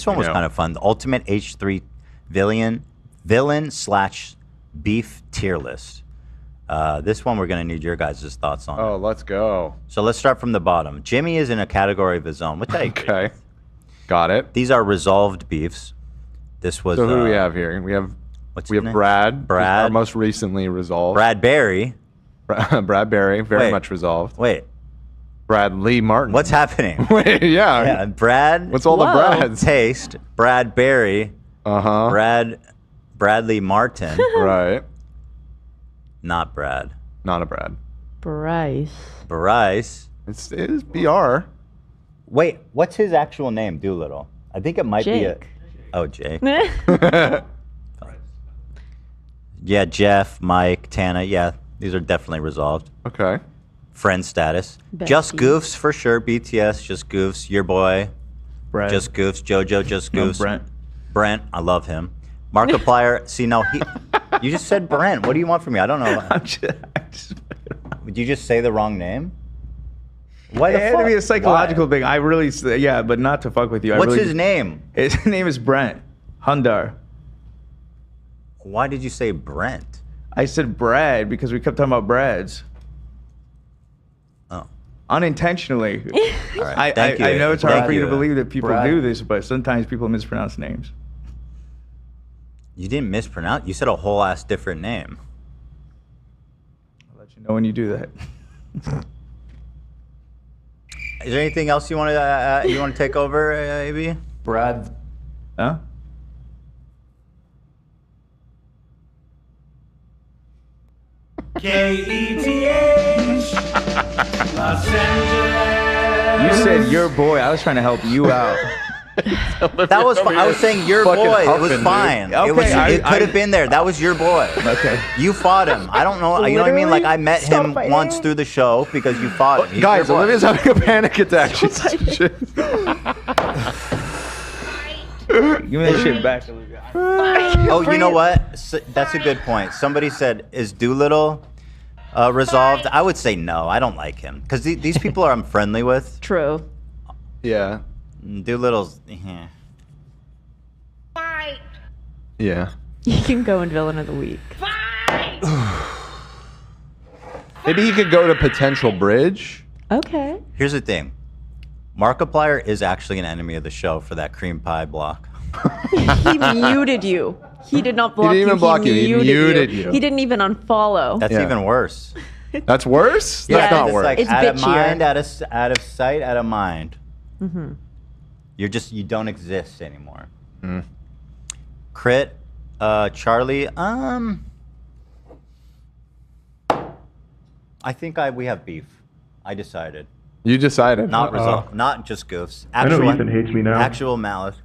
This one was kind of fun. The ultimate H3 villain slash beef tier list. This one we're going to need your guys' thoughts on. Oh, let's go. So let's start from the bottom. Jimmy is in a category of his own, which I agree. Okay. Got it. These are resolved beefs. This was. So who do we have here? We have Brad. Brad. Our most recently resolved. Brad Berry. Brad Berry, very much resolved. Wait. Bradley Martin. What's happening? Wait, yeah. Brad. What's all the Brads? Taste. Brad Berry. Bradley Martin. Right. Not Brad. Not a Brad. Bryce. It is BR. Wait, what's his actual name? Doolittle. I think it might be a. Oh, Jake. Yeah, Jeff, Mike, Tana. Yeah, these are definitely resolved. Okay. Friend status. Just Goofs for sure. BTS, Just Goofs. Your boy. Brad. Just Goofs. JoJo, Just Goofs. No, Brent, I love him. Markiplier. See, no, you just said Brent. What do you want from me? I don't know. Did you just say the wrong name? Why the fuck? It had to be a psychological thing. I really, yeah, but not to fuck with you. What's his name? His name is Brent Hundar. Why did you say Brent? I said Brad because we kept talking about Brads. Oh. Unintentionally. All right. Thank you. I know it's hard for you to Brad. believe that people do this, but sometimes people mispronounce names. You didn't mispronounce. You said a whole ass different name. I'll let you know when you do that. Is there anything else you want to take over, AB? Brad. Huh? KETH Los Angeles. You said your boy. I was trying to help you out. That was fine. I was saying your boy. It was fine. Okay, it could have been there. That was your boy. Okay. You fought him. I don't know. You know what I mean? Like I met him once through the show because you fought him. He's Guys, your boy. Olivia's having a panic attack. Give me that shit back, Olivia. Oh, you know what? That's a good point. Somebody said, "Is Doolittle resolved?" I would say no. I don't like him because these people I'm friendly with. True. Yeah. Doolittle's. Yeah. You can go in villain of the week. Maybe he could go to potential bridge. Okay. Here's the thing. Markiplier is actually an enemy of the show for that cream pie block. He muted you. He did not block you. He didn't even block you. He muted you. He didn't even unfollow. That's even worse. That's worse? Yeah, That's not it's worse. like It's out of bitchier. mind, out of sight, out of mind. Mm-hmm. You don't exist anymore. Mm. Crit, Charlie. I think we have beef. I decided. You decided. Not result. Not just goofs. I know Ethan hates me now. Actual malice.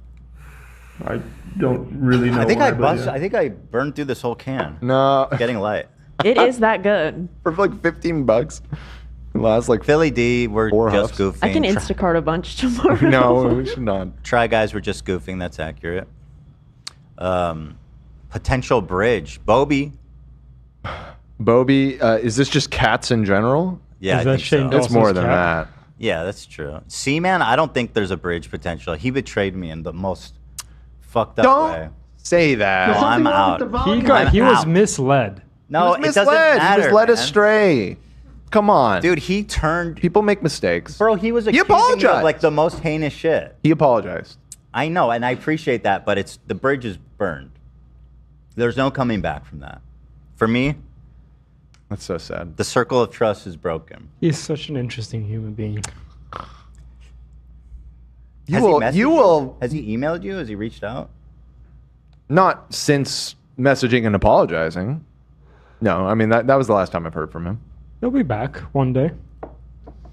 I don't really know. I think why, I but bust. yeah. I think I burned through this whole can. No. It's getting light. It is that good. For like $15. It lasts like Philly D, we're just huffs. goofing. I can Instacart a bunch tomorrow. No, we should not. Try Guys, we're just goofing. That's accurate. Potential bridge. Bobby. Is this just cats in general? Yeah, Is I that think Shane so. It's Dawson's more than cat? that. Yeah, that's true. Seaman, I don't think there's a bridge potential. He betrayed me in the most fucked up way. Don't say that. No, I'm out. He was out. misled. No, He was it doesn't matter. He was led man. astray. Come on. Dude, he turned. People make mistakes. Bro, he was accusing me apologized. of like the most heinous shit. He apologized. I know, and I appreciate that, but the bridge is burned. There's no coming back from that. For me, That's so sad. the circle of trust is broken. He's such an interesting human being. Has he emailed you? Has he reached out? Not since messaging and apologizing. No, I mean that was the last time I've heard from him. He'll be back one day.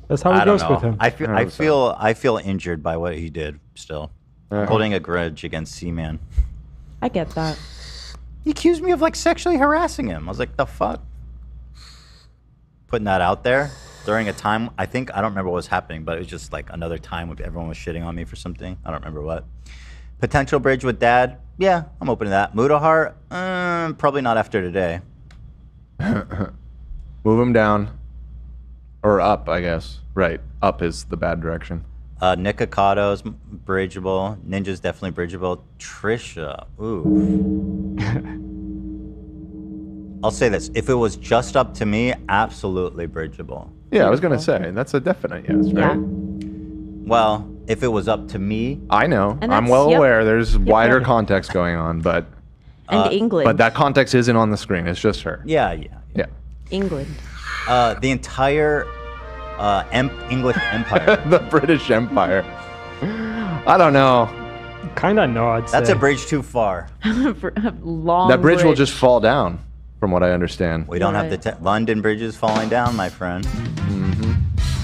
That's how I it don't goes know. with him. I feel injured by what he did still. I'm holding a grudge against Seaman. I get that. He accused me of like sexually harassing him. I was like, the fuck? Putting that out there during a time, I don't remember what was happening, but it was just like another time when everyone was shitting on me for something. I don't remember what. Potential bridge with dad. Yeah, I'm open to that. Mudahar, probably not after today. Move him down. Or up, I guess. Right. Up is the bad direction. Nikocato's bridgeable. Ninja's definitely bridgeable. Trisha, ooh. I'll say this: if it was just up to me, absolutely bridgeable. Yeah, I was gonna say that's a definite yes, right? Yeah. Well, if it was up to me, I know. And I'm that's- well yep. aware. There's wider yep. context going on, but And England. that context isn't on the screen. It's just her. yeah. Yeah. England. The entire English Empire. The British Empire. I don't know. Kinda no, I'd say. That's a bridge too far. Long That bridge will just fall down, from what I understand. We don't have the London bridges falling down, my friend.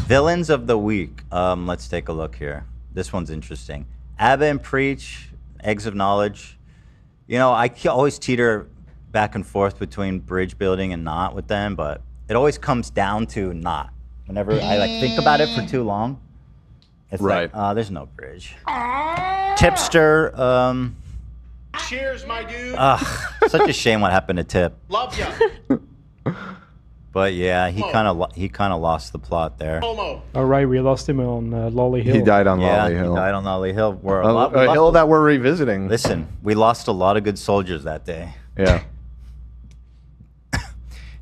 Villains of the week. Let's take a look here. This one's interesting. Abba and Preach, Eggs of Knowledge. You know, I always teeter back and forth between bridge building and not with them, but it always comes down to not. Whenever I think about it for too long, it's Right. like, there's no bridge. Tipster. Cheers, my dude. Such a shame what happened to Tip. Love ya. But yeah, he kind of lost the plot there. Homo. All right, we lost him on Lolly Hill. He died on Yeah, Lolly he Hill. died on Lolly Hill. We're A hill that we're revisiting. Listen, we lost a lot of good soldiers that day. Yeah.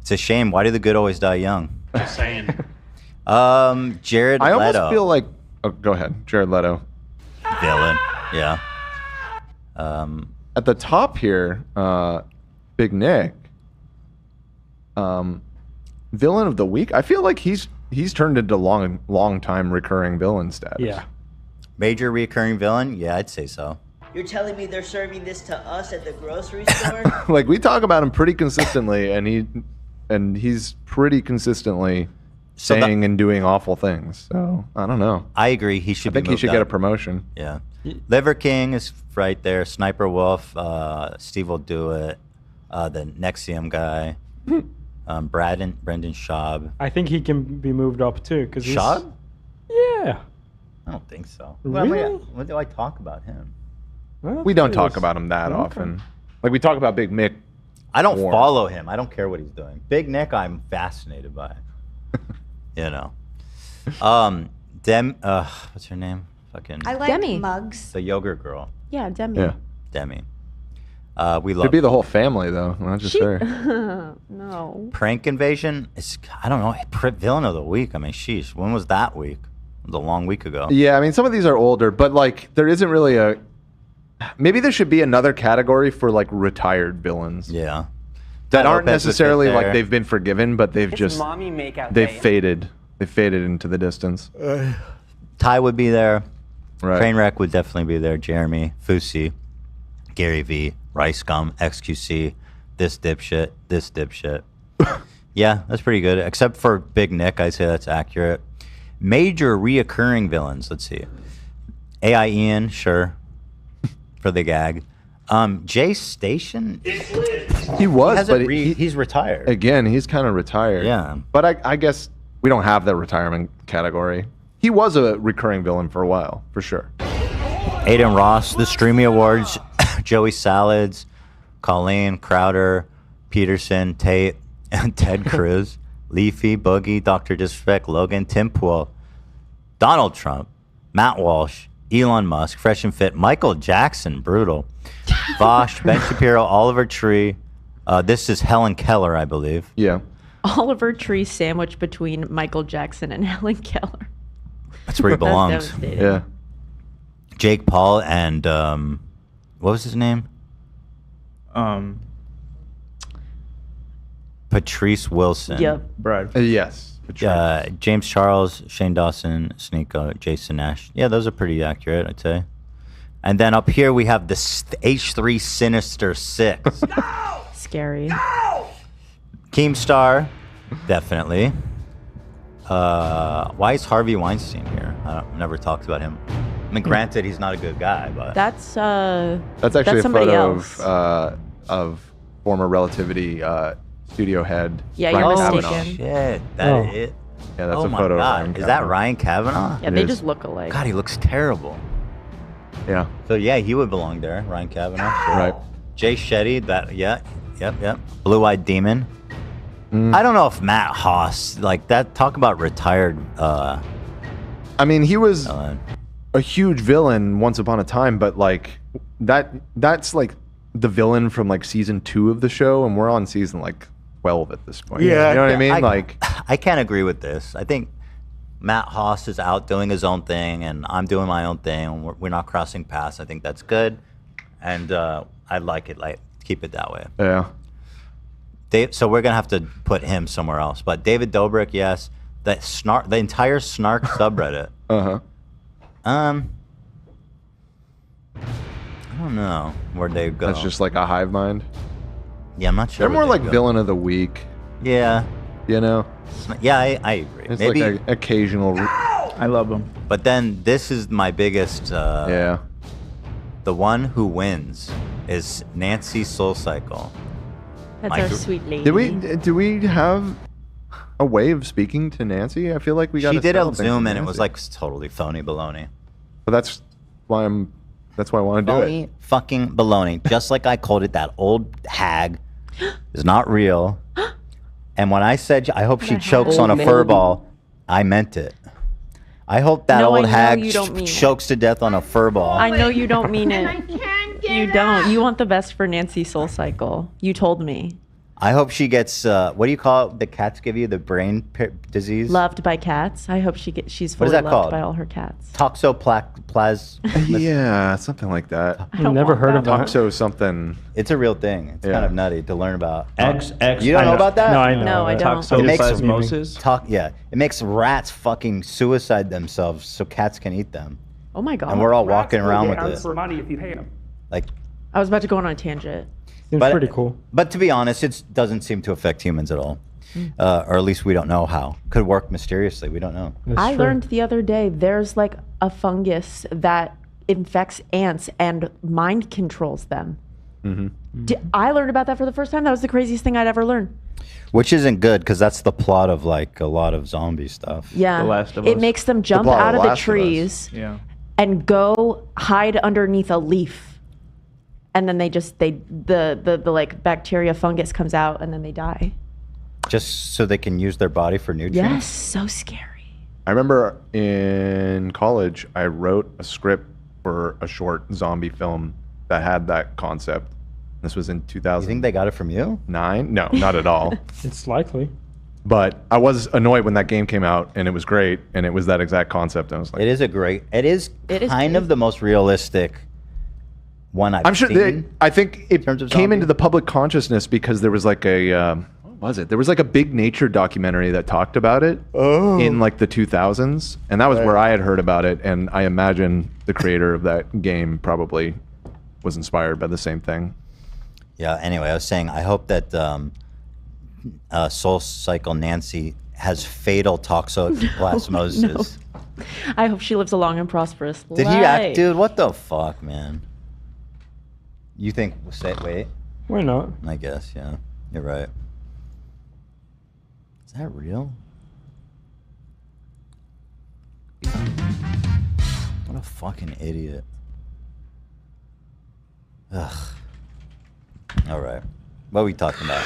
It's a shame. Why do the good always die young? Just saying. Jared I almost Leto. feel like. Oh, go ahead, Jared Leto. Villain. Yeah. At the top here, Big Nick. Villain of the week. I feel like he's turned into long time recurring villain status. Yeah. Major recurring villain? Yeah, I'd say so. You're telling me they're serving this to us at the grocery store? Like we talk about him pretty consistently, and he's pretty consistently saying and doing awful things. So I don't know. I agree. He should. I think he should get a promotion. Yeah. Liver King is right there. Sniper Wolf. Steve will do it. The Nexium guy. Brendan Schaub. I think he can be moved up too. Cause Schaub? Yeah. I don't think so. Really? When do I talk about him? Well, We don't it talk was- about him that Okay. often. Like we talk about Big Mick. I don't Warren. follow him. I don't care what he's doing. Big Nick, I'm fascinated by. You know. What's her name? Fucking I like Demi. mugs. the yogurt girl. Yeah, Demi. Yeah. Demi. We love Could be the whole family though, not just her. No. Prank Invasion. I don't know. Villain of the week. I mean, sheesh. When was that week? It was a long week ago. Yeah, I mean some of these are older, but like there isn't really a. Maybe there should be another category for like retired villains Yeah. that Ty aren't Lopez would necessarily fit like there. they've been forgiven, but they've just mommy makeout they've faded. They faded into the distance. Ty would be there. Right. Trainwreck would definitely be there. Jeremy, Fusi, Gary V, Rice Gum, XQC, this dipshit. Yeah, that's pretty good. Except for Big Nick, I'd say that's accurate. Major reoccurring villains. Let's see. AI Ian, sure, for the gag. Jay Station. He was, but he's retired. again, he's kind of retired. Yeah. But I guess we don't have that retirement category. He was a recurring villain for a while, for sure. Aiden Ross, the Streamy Awards, Joey Salads, Colleen, Crowder, Peterson, Tate, and Ted Cruz, Leafy, Boogie, Dr. Disrespect, Logan, Tim Pool, Donald Trump, Matt Walsh, Elon Musk, Fresh and Fit, Michael Jackson, brutal, Vosh, Ben Shapiro, Oliver Tree. This is Helen Keller, I believe. Yeah. Oliver Tree sandwiched between Michael Jackson and Helen Keller. That's where he belongs. That's devastating. Yeah. Jake Paul and what was his name? Patrice Wilson. Yep. Brad. Yes. James Charles, Shane Dawson, Sneeko, Jason Nash. Yeah, those are pretty accurate, I'd say. And then up here we have the H3 Sinister Six. Scary. Keemstar, definitely. Why is Harvey Weinstein here? Never talked about him. I mean, granted, he's not a good guy, but That's Actually a somebody photo else. of former Relativity studio head. Yeah, Ryan you're Kavanaugh. mistaken. shit, that Oh. it. Yeah, that's Oh a my photo of God, Ryan is that Kavanaugh. Ryan Kavanaugh? Yeah, It they is. just look alike. God, he looks terrible. Yeah. So yeah, he would belong there, Ryan Kavanaugh. Sure. Right. Jay Shetty, yep. Blue Eyed Demon. I don't know if Matt Haas, like that, talk about retired I mean, he was villain. a huge villain once upon a time, but like that's like the villain from like season 2 of the show, and we're on season like 12 at this point. Yeah, you know what I mean? Like, I can't agree with this. I think Matt Haas is out doing his own thing, and I'm doing my own thing. And we're not crossing paths. I think that's good, and I like it. Like, keep it that way. yeah. So we're gonna have to put him somewhere else. But David Dobrik, yes. The entire Snark subreddit. Uh-huh. I don't know where they go. That's just like a hive mind. Yeah, I'm not sure. They're more where like they go. villain of the week, Yeah, you know? yeah, I agree. It's Maybe, like an occasional. I love him. but then this is my biggest. Yeah. The one who wins is Nancy SoulCycle. That's My our gr- sweet lady. Do we have a way of speaking to Nancy? I feel like we got. She did on Zoom, and it was like totally phony baloney. But that's why I want to do it. Phony fucking baloney. Just like I called it, that old hag is not real. And when I said I hope she The chokes hag. on a fur ball, I meant it. I hope that No, I old know hag you don't mean it. chokes to death on a fur ball. I know you don't mean it. You don't. You want the best for Nancy SoulCycle. You told me. I hope she gets what do you call it? The cats give you the brain disease? Loved by cats. I hope she's What fully is that loved called? by all her cats. Yeah, something like that. I've never heard of that. Toxo something. It's a real thing. It's Yeah. kind of nutty to learn about. X. You don't know about that? No, I know. No, I that. don't. It makes- Toxoplasmosis. Yeah, it makes rats fucking suicide themselves so cats can eat them, Oh my god. and we're all walking around with it. money if you pay them. Like, I was about to go on a tangent. Seems But- pretty cool. but to be honest, it doesn't seem to affect humans at all, or at least we don't know how. Could work mysteriously. We don't know. That's I true. learned the other day there's like a fungus that infects ants and mind controls them. I learned about that for the first time. That was the craziest thing I'd ever learned. Which isn't good because that's the plot of like a lot of zombie stuff. Yeah. The Last of it Us. makes them jump plot of out of The the Last of Us. trees Yeah. and go hide underneath a leaf. And then the like bacteria fungus comes out and then they die. Just so they can use their body for nutrients. Yes, so scary. I remember in college, I wrote a script for a short zombie film that had that concept. This was in You 2009. think they got it from you? No, not at all. It's likely. But I was annoyed when that game came out, and it was great, and it was that exact concept. I was like, It is It is kind of crazy. the most realistic one I've I'm sure. seen. I think it terms of came zombie? into the public consciousness because there was like a what was it? There was like a big nature documentary that talked about it in like the 2000s, and that was where I had heard about it. And I imagine the creator of that game probably was inspired by the same thing. Yeah. Anyway, I was saying I hope that Soul Cycle Nancy has fatal toxoplasmosis. I hope she lives a long and prosperous life. Did he act, dude? What the fuck, man? You think? Wait. Why not? I guess. Yeah. You're right. Is that real? What a fucking idiot. Ugh. All right. What are we talking about?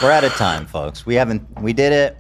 We're out of time, folks. We did it.